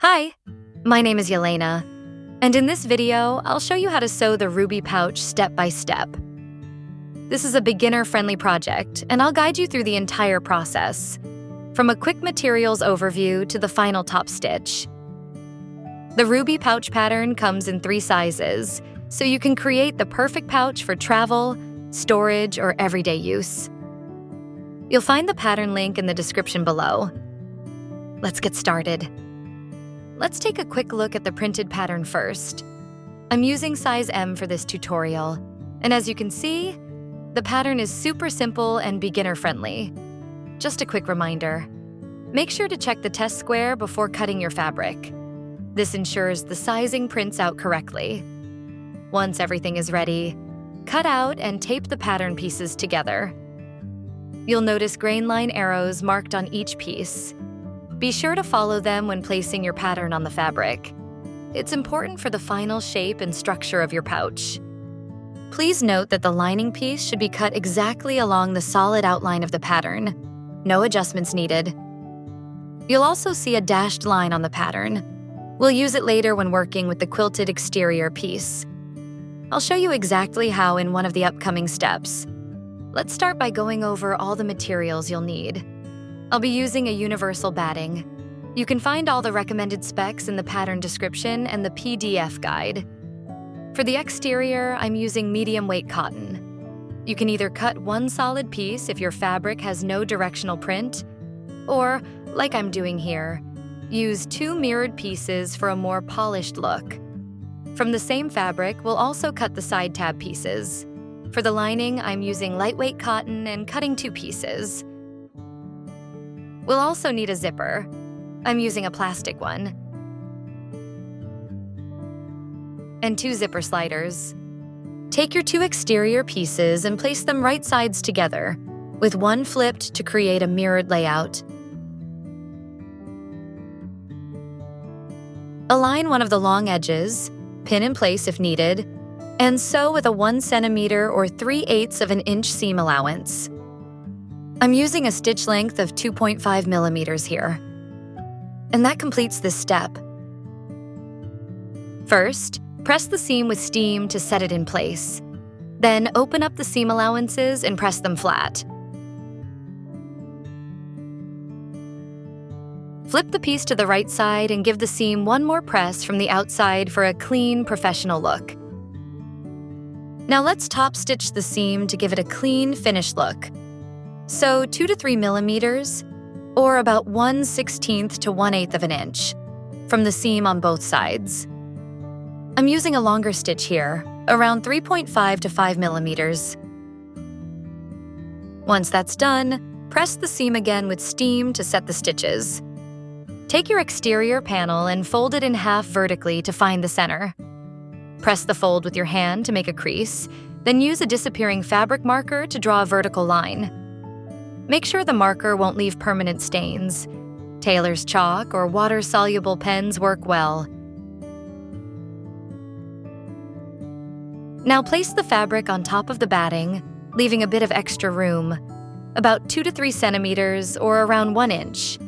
Hi, my name is Yelena, and in this video, I'll show you how to sew the ruby pouch step by step. This is a beginner-friendly project, and I'll guide you through the entire process, from a quick materials overview to the final top stitch. The ruby pouch pattern comes in 3 sizes, so you can create the perfect pouch for travel, storage, or everyday use. You'll find the pattern link in the description below. Let's get started. Let's take a quick look at the printed pattern first. I'm using size M for this tutorial, and as you can see, the pattern is super simple and beginner-friendly. Just a quick reminder, make sure to check the test square before cutting your fabric. This ensures the sizing prints out correctly. Once everything is ready, cut out and tape the pattern pieces together. You'll notice grain line arrows marked on each piece. Be sure to follow them when placing your pattern on the fabric. It's important for the final shape and structure of your pouch. Please note that the lining piece should be cut exactly along the solid outline of the pattern. No adjustments needed. You'll also see a dashed line on the pattern. We'll use it later when working with the quilted exterior piece. I'll show you exactly how in one of the upcoming steps. Let's start by going over all the materials you'll need. I'll be using a universal batting. You can find all the recommended specs in the pattern description and the PDF guide. For the exterior, I'm using medium weight cotton. You can either cut one solid piece if your fabric has no directional print, or, like I'm doing here, use 2 mirrored pieces for a more polished look. From the same fabric, we'll also cut the side tab pieces. For the lining, I'm using lightweight cotton and cutting 2 pieces. We'll also need a zipper. I'm using a plastic one. And 2 zipper sliders. Take your 2 exterior pieces and place them right sides together, with one flipped to create a mirrored layout. Align one of the long edges, pin in place if needed, and sew with a 1 centimeter or 3/8 of an inch seam allowance. I'm using a stitch length of 2.5 millimeters here. And that completes this step. First, press the seam with steam to set it in place. Then open up the seam allowances and press them flat. Flip the piece to the right side and give the seam one more press from the outside for a clean, professional look. Now let's top stitch the seam to give it a clean, finished look. Sew 2 to 3 millimeters, or about 1/16 to 1/8 of an inch, from the seam on both sides. I'm using a longer stitch here, around 3.5 to 5 millimeters. Once that's done, press the seam again with steam to set the stitches. Take your exterior panel and fold it in half vertically to find the center. Press the fold with your hand to make a crease, then use a disappearing fabric marker to draw a vertical line. Make sure the marker won't leave permanent stains. Tailor's chalk or water-soluble pens work well. Now place the fabric on top of the batting, leaving a bit of extra room, about 2 to 3 centimeters or around 1 inch,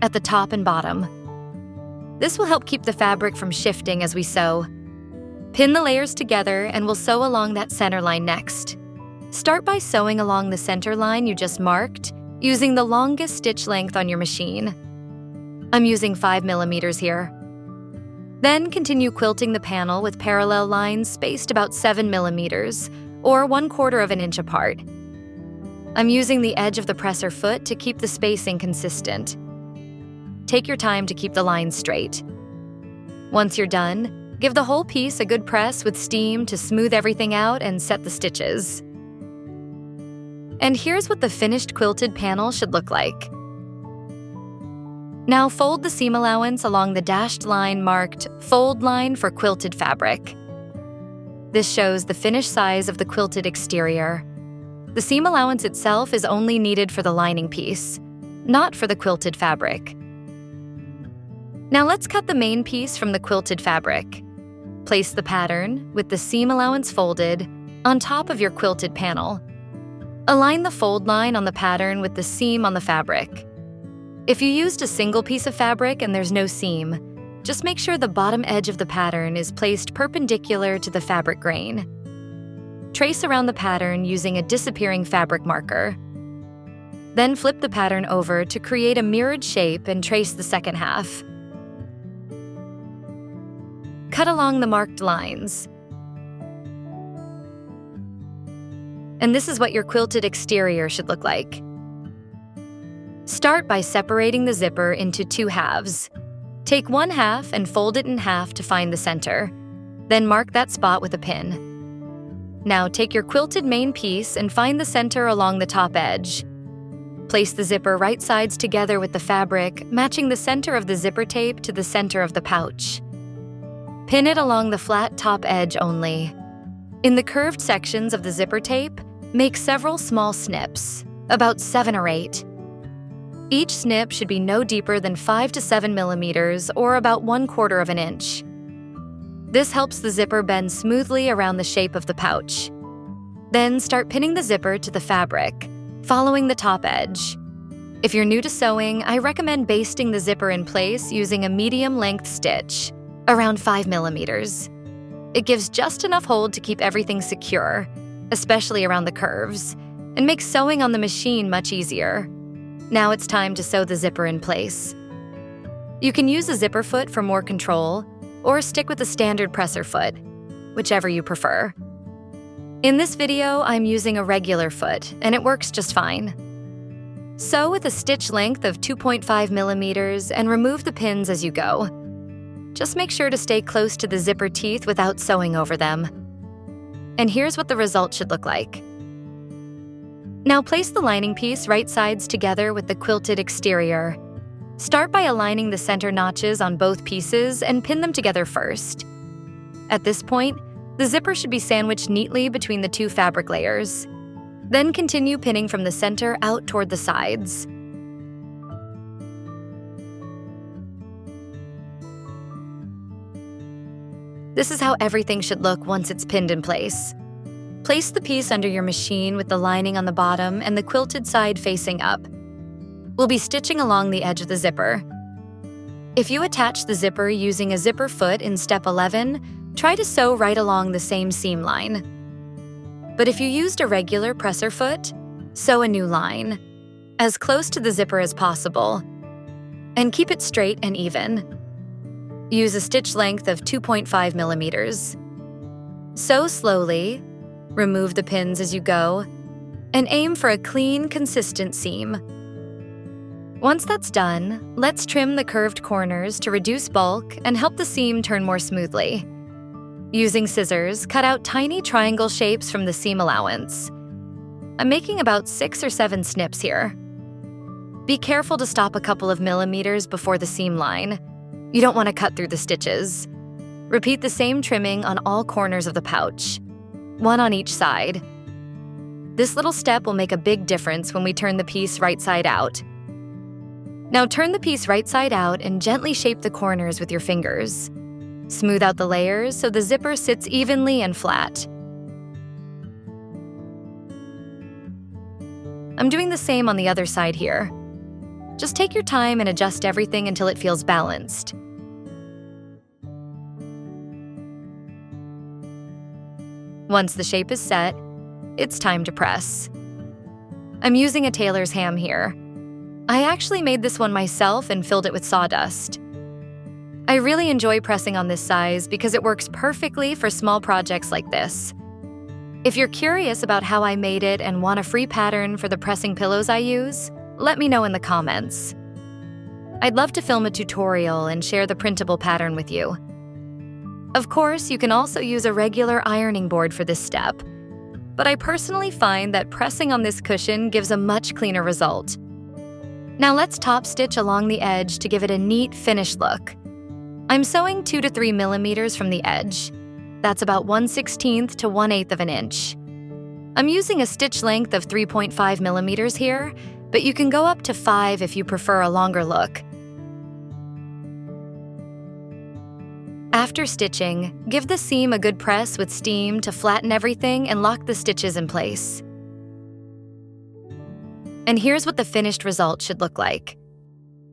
at the top and bottom. This will help keep the fabric from shifting as we sew. Pin the layers together and we'll sew along that center line next. Start by sewing along the center line you just marked, using the longest stitch length on your machine. I'm using 5 millimeters here. Then continue quilting the panel with parallel lines spaced about 7 millimeters, or 1/4 of an inch apart. I'm using the edge of the presser foot to keep the spacing consistent. Take your time to keep the lines straight. Once you're done, give the whole piece a good press with steam to smooth everything out and set the stitches. And here's what the finished quilted panel should look like. Now fold the seam allowance along the dashed line marked fold line for quilted fabric. This shows the finished size of the quilted exterior. The seam allowance itself is only needed for the lining piece, not for the quilted fabric. Now let's cut the main piece from the quilted fabric. Place the pattern, with the seam allowance folded, on top of your quilted panel. Align the fold line on the pattern with the seam on the fabric. If you used a single piece of fabric and there's no seam, Just make sure the bottom edge of the pattern is placed perpendicular to the fabric grain. Trace around the pattern using a disappearing fabric marker. Then flip the pattern over to create a mirrored shape and trace the second half. Cut along the marked lines. And this is what your quilted exterior should look like. Start by separating the zipper into 2 halves. Take one half and fold it in half to find the center. Then mark that spot with a pin. Now take your quilted main piece and find the center along the top edge. Place the zipper right sides together with the fabric, matching the center of the zipper tape to the center of the pouch. Pin it along the flat top edge only. In the curved sections of the zipper tape, make several small snips, about 7 or 8. Each snip should be no deeper than 5 to 7 millimeters or about 1/4 of an inch. This helps the zipper bend smoothly around the shape of the pouch. Then start pinning the zipper to the fabric, following the top edge. If you're new to sewing, I recommend basting the zipper in place using a medium-length stitch, around 5 millimeters. It gives just enough hold to keep everything secure, especially around the curves, and makes sewing on the machine much easier. Now it's time to sew the zipper in place. You can use a zipper foot for more control, or stick with a standard presser foot, whichever you prefer. In this video, I'm using a regular foot, and it works just fine. Sew with a stitch length of 2.5 millimeters and remove the pins as you go. Just make sure to stay close to the zipper teeth without sewing over them. And here's what the result should look like. Now place the lining piece right sides together with the quilted exterior. Start by aligning the center notches on both pieces and pin them together first. At this point, the zipper should be sandwiched neatly between the 2 fabric layers. Then continue pinning from the center out toward the sides. This is how everything should look once it's pinned in place. Place the piece under your machine with the lining on the bottom and the quilted side facing up. We'll be stitching along the edge of the zipper. If you attach the zipper using a zipper foot in step 11, try to sew right along the same seam line. But if you used a regular presser foot, sew a new line, as close to the zipper as possible, and keep it straight and even. Use a stitch length of 2.5 millimeters. Sew slowly, remove the pins as you go, and aim for a clean, consistent seam. Once that's done, let's trim the curved corners to reduce bulk and help the seam turn more smoothly. Using scissors, cut out tiny triangle shapes from the seam allowance. I'm making about 6 or 7 snips here. Be careful to stop a couple of millimeters before the seam line. You don't want to cut through the stitches. Repeat the same trimming on all corners of the pouch, 1 on each side. This little step will make a big difference when we turn the piece right side out. Now turn the piece right side out and gently shape the corners with your fingers. Smooth out the layers so the zipper sits evenly and flat. I'm doing the same on the other side here. Just take your time and adjust everything until it feels balanced. Once the shape is set, it's time to press. I'm using a tailor's ham here. I actually made this one myself and filled it with sawdust. I really enjoy pressing on this size because it works perfectly for small projects like this. If you're curious about how I made it and want a free pattern for the pressing pillows I use, let me know in the comments. I'd love to film a tutorial and share the printable pattern with you. Of course, you can also use a regular ironing board for this step, but I personally find that pressing on this cushion gives a much cleaner result. Now let's top stitch along the edge to give it a neat, finished look. I'm sewing 2 to 3 millimeters from the edge. That's about 1/16 to 1/8 of an inch. I'm using a stitch length of 3.5 millimeters here, but you can go up to 5 if you prefer a longer look. After stitching, give the seam a good press with steam to flatten everything and lock the stitches in place. And here's what the finished result should look like.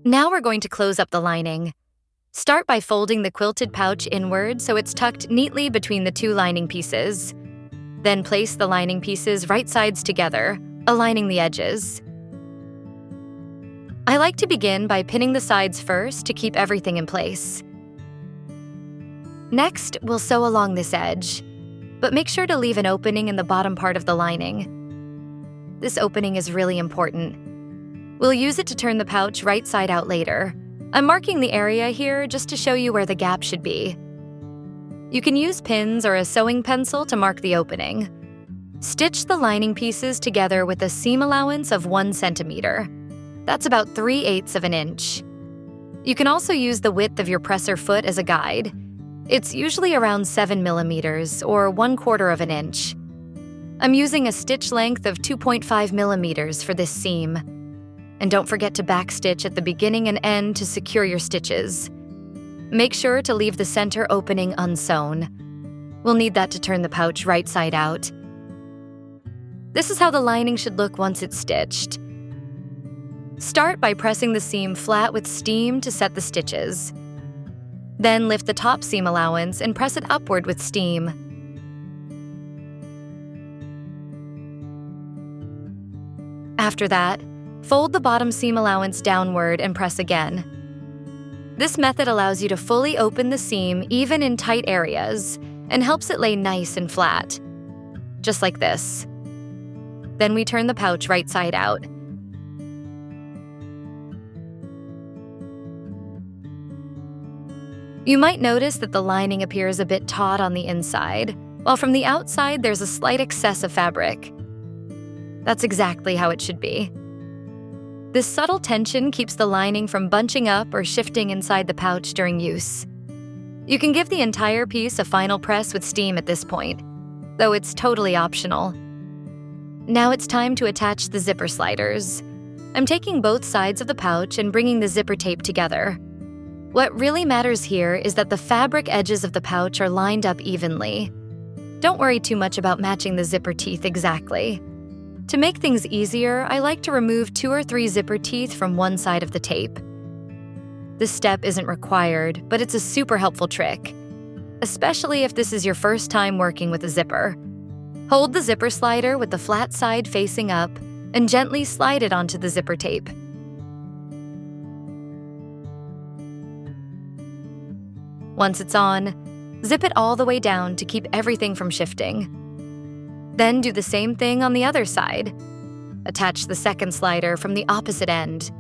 Now we're going to close up the lining. Start by folding the quilted pouch inward so it's tucked neatly between the two lining pieces. Then place the lining pieces right sides together, aligning the edges. I like to begin by pinning the sides first to keep everything in place. Next, we'll sew along this edge, but make sure to leave an opening in the bottom part of the lining. This opening is really important. We'll use it to turn the pouch right side out later. I'm marking the area here just to show you where the gap should be. You can use pins or a sewing pencil to mark the opening. Stitch the lining pieces together with a seam allowance of 1 centimeter. That's about 3/8 of an inch. You can also use the width of your presser foot as a guide. It's usually around 7 millimeters or 1/4 of an inch. I'm using a stitch length of 2.5 millimeters for this seam. And don't forget to backstitch at the beginning and end to secure your stitches. Make sure to leave the center opening unsewn. We'll need that to turn the pouch right side out. This is how the lining should look once it's stitched. Start by pressing the seam flat with steam to set the stitches. Then lift the top seam allowance and press it upward with steam. After that, fold the bottom seam allowance downward and press again. This method allows you to fully open the seam even in tight areas and helps it lay nice and flat, just like this. Then we turn the pouch right side out. You might notice that the lining appears a bit taut on the inside, while from the outside there's a slight excess of fabric. That's exactly how it should be. This subtle tension keeps the lining from bunching up or shifting inside the pouch during use. You can give the entire piece a final press with steam at this point, though it's totally optional. Now it's time to attach the zipper sliders. I'm taking both sides of the pouch and bringing the zipper tape together. What really matters here is that the fabric edges of the pouch are lined up evenly. Don't worry too much about matching the zipper teeth exactly. To make things easier, I like to remove 2 or 3 zipper teeth from one side of the tape. This step isn't required, but it's a super helpful trick, especially if this is your first time working with a zipper. Hold the zipper slider with the flat side facing up and gently slide it onto the zipper tape. Once it's on, zip it all the way down to keep everything from shifting. Then do the same thing on the other side. Attach the second slider from the opposite end.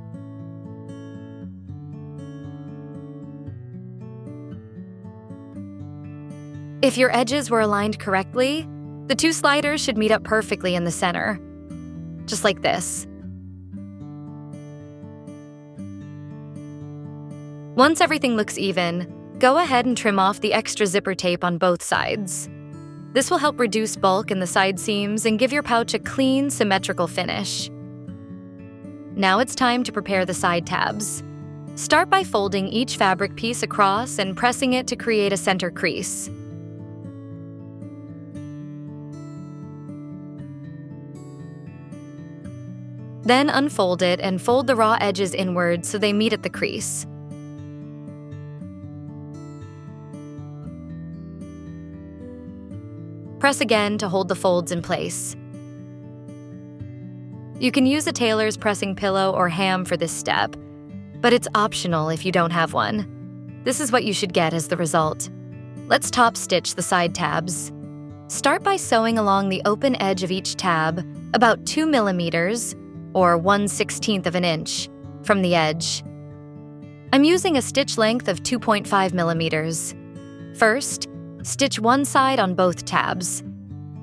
If your edges were aligned correctly, the 2 sliders should meet up perfectly in the center, just like this. Once everything looks even, go ahead and trim off the extra zipper tape on both sides. This will help reduce bulk in the side seams and give your pouch a clean, symmetrical finish. Now it's time to prepare the side tabs. Start by folding each fabric piece across and pressing it to create a center crease. Then unfold it and fold the raw edges inward so they meet at the crease. Press again to hold the folds in place. You can use a tailor's pressing pillow or ham for this step, but it's optional if you don't have one. This is what you should get as the result. Let's top stitch the side tabs. Start by sewing along the open edge of each tab about 2 millimeters, or 1/16 of an inch, from the edge. I'm using a stitch length of 2.5 millimeters. First, stitch one side on both tabs.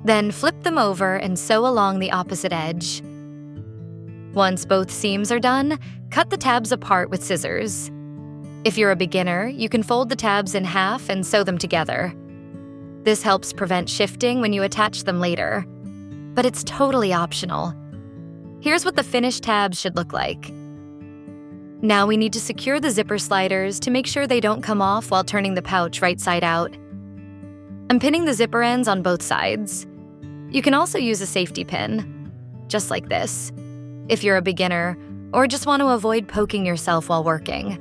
Then flip them over and sew along the opposite edge. Once both seams are done, cut the tabs apart with scissors. If you're a beginner, you can fold the tabs in half and sew them together. This helps prevent shifting when you attach them later, but it's totally optional. Here's what the finished tabs should look like. Now we need to secure the zipper sliders to make sure they don't come off while turning the pouch right side out. I'm pinning the zipper ends on both sides. You can also use a safety pin, just like this, if you're a beginner or just want to avoid poking yourself while working.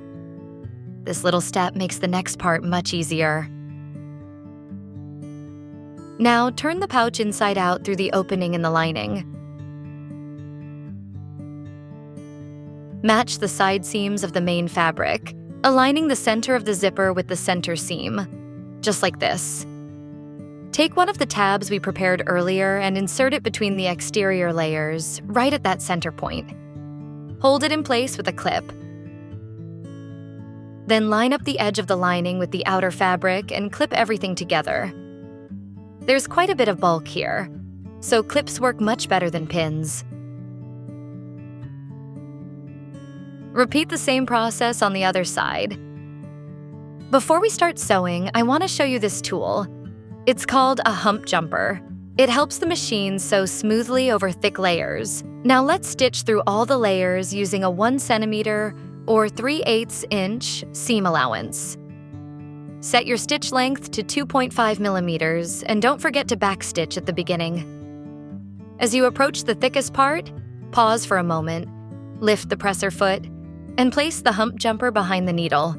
This little step makes the next part much easier. Now, turn the pouch inside out through the opening in the lining. Match the side seams of the main fabric, aligning the center of the zipper with the center seam, just like this. Take one of the tabs we prepared earlier and insert it between the exterior layers, right at that center point. Hold it in place with a clip. Then line up the edge of the lining with the outer fabric and clip everything together. There's quite a bit of bulk here, so clips work much better than pins. Repeat the same process on the other side. Before we start sewing, I want to show you this tool. It's called a hump jumper. It helps the machine sew smoothly over thick layers. Now let's stitch through all the layers using a 1 centimeter or 3/8 inch seam allowance. Set your stitch length to 2.5 millimeters and don't forget to backstitch at the beginning. As you approach the thickest part, pause for a moment, lift the presser foot, and place the hump jumper behind the needle.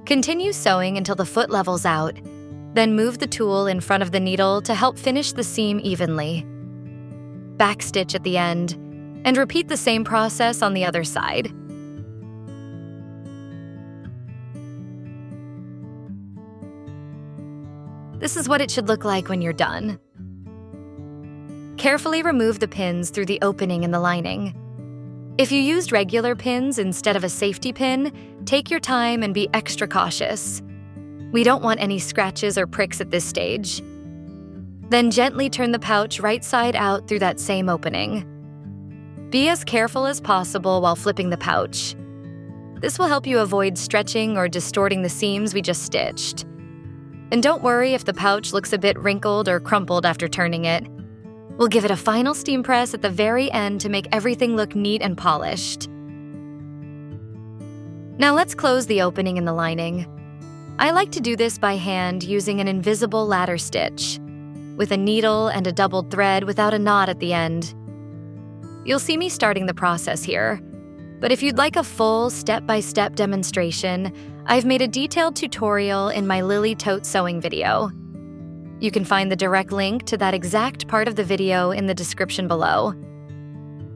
Continue sewing until the foot levels out, then move the tool in front of the needle to help finish the seam evenly. Backstitch at the end, and repeat the same process on the other side. This is what it should look like when you're done. Carefully remove the pins through the opening in the lining. If you used regular pins instead of a safety pin, take your time and be extra cautious. We don't want any scratches or pricks at this stage. Then gently turn the pouch right side out through that same opening. Be as careful as possible while flipping the pouch. This will help you avoid stretching or distorting the seams we just stitched. And don't worry if the pouch looks a bit wrinkled or crumpled after turning it. We'll give it a final steam press at the very end to make everything look neat and polished. Now let's close the opening in the lining. I like to do this by hand using an invisible ladder stitch, with a needle and a doubled thread without a knot at the end. You'll see me starting the process here, but if you'd like a full step-by-step demonstration, I've made a detailed tutorial in my Lily Tote sewing video. You can find the direct link to that exact part of the video in the description below.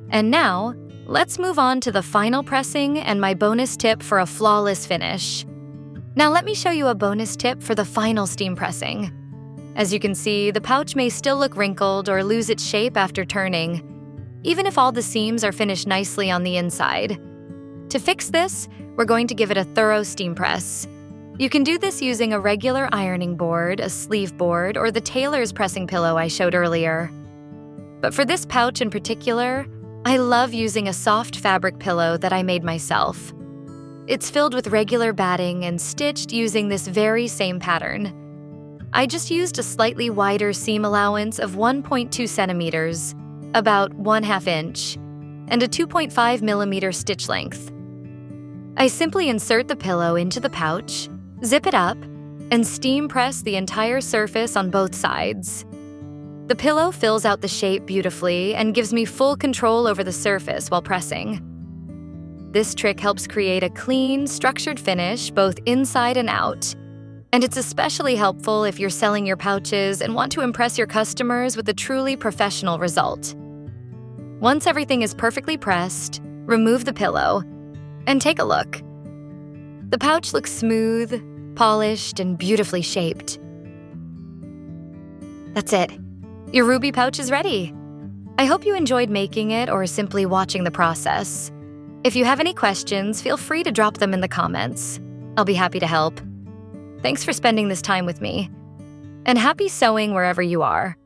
And now, let's move on to the final pressing and my bonus tip for a flawless finish. Now let me show you a bonus tip for the final steam pressing. As you can see, the pouch may still look wrinkled or lose its shape after turning, even if all the seams are finished nicely on the inside. To fix this, we're going to give it a thorough steam press. You can do this using a regular ironing board, a sleeve board, or the tailor's pressing pillow I showed earlier. But for this pouch in particular, I love using a soft fabric pillow that I made myself. It's filled with regular batting and stitched using this very same pattern. I just used a slightly wider seam allowance of 1.2 centimeters, about 1/2 inch, and a 2.5 millimeter stitch length. I simply insert the pillow into the pouch, zip it up, and steam press the entire surface on both sides. The pillow fills out the shape beautifully and gives me full control over the surface while pressing. This trick helps create a clean, structured finish both inside and out. And it's especially helpful if you're selling your pouches and want to impress your customers with a truly professional result. Once everything is perfectly pressed, remove the pillow and take a look. The pouch looks smooth, polished, and beautifully shaped. That's it. Your ruby pouch is ready. I hope you enjoyed making it or simply watching the process. If you have any questions, feel free to drop them in the comments. I'll be happy to help. Thanks for spending this time with me. And happy sewing wherever you are.